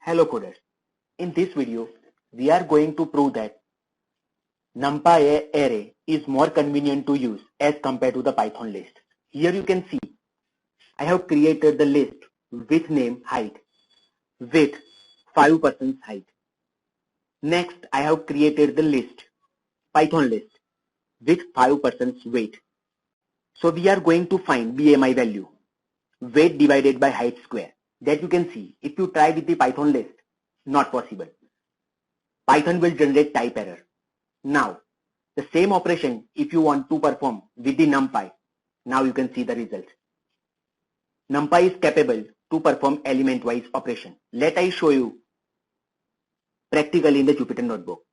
Hello coders. In this video, we are going to prove that NumPy array is more convenient to use as compared to the Python list. Here you can see I have created the list with name height with 5% height. Next, I have created the list, Python list with 5% weight. So we are going to find BMI value, weight divided by height square. That you can see if you try with the Python list, not possible. Python will generate type error. Now, the same operation if you want to perform with the NumPy, now you can see the result. NumPy is capable to perform element-wise operation. Let I show you practically in the Jupyter Notebook.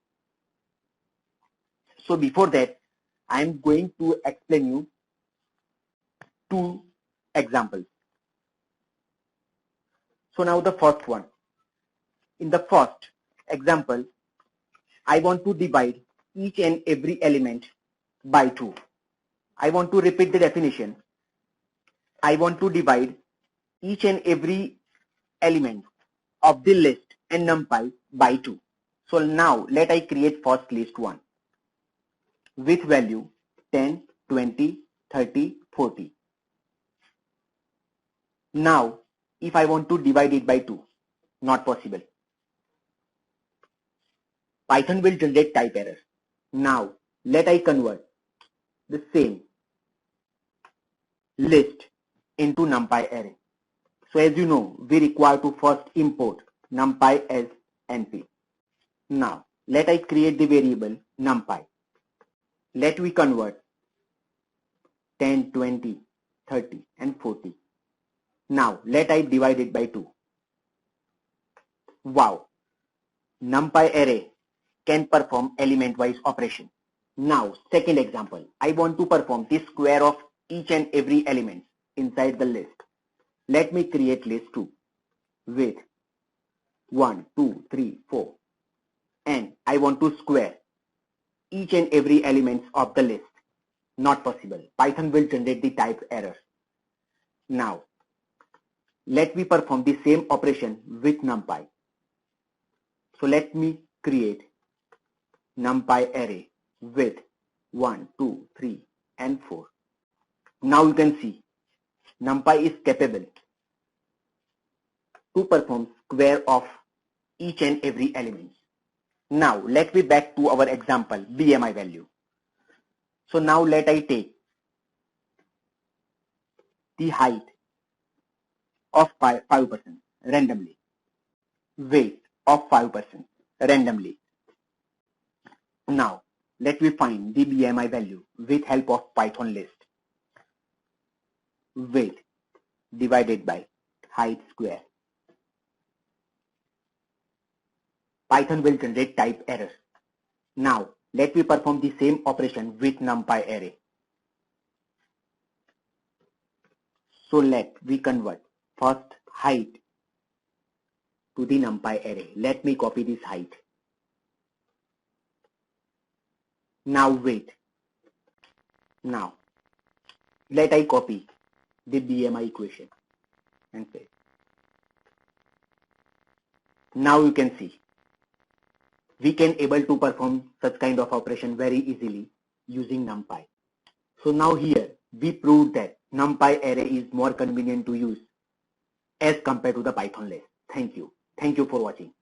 So before that, I am going to explain you two examples. So now the first one. In the first example, I want to divide each and every element by 2. I want to repeat the definition. I want to divide each and every element of the list and NumPy by 2. So now let I create first list 1 with value 10, 20, 30, 40. Now if I want to divide it by 2, not possible. Python will generate type error. Now let I convert the same list into NumPy array. So as you know, we require to first import NumPy as NP. Now let I create the variable NumPy. Let we convert 10, 20, 30 and 40. Now let I divide it by 2. Wow! NumPy array can perform element-wise operation. Now second example, I want to perform the square of each and every element inside the list. Let me create list 2 with 1, 2, 3, 4 and I want to square each and every element of the list. Not possible. Python will generate the type error. Now let me perform the same operation with NumPy. So let me create NumPy array with 1, 2, 3 and 4. Now you can see NumPy is capable to perform square of each and every element. Now let me back to our example BMI value. So now let I take the height of 5% randomly, weight of 5% randomly. Now let me find the BMI value with help of Python list. Weight divided by height square. Python will generate type error. Now let me perform the same operation with NumPy array. So let we convert first height to the NumPy array. Let me copy this height. Now weight. Now let I copy the BMI equation and paste. Now you can see we can able to perform such kind of operation very easily using NumPy. So now here we proved that NumPy array is more convenient to use as compared to the Python list. Thank you. Thank you for watching.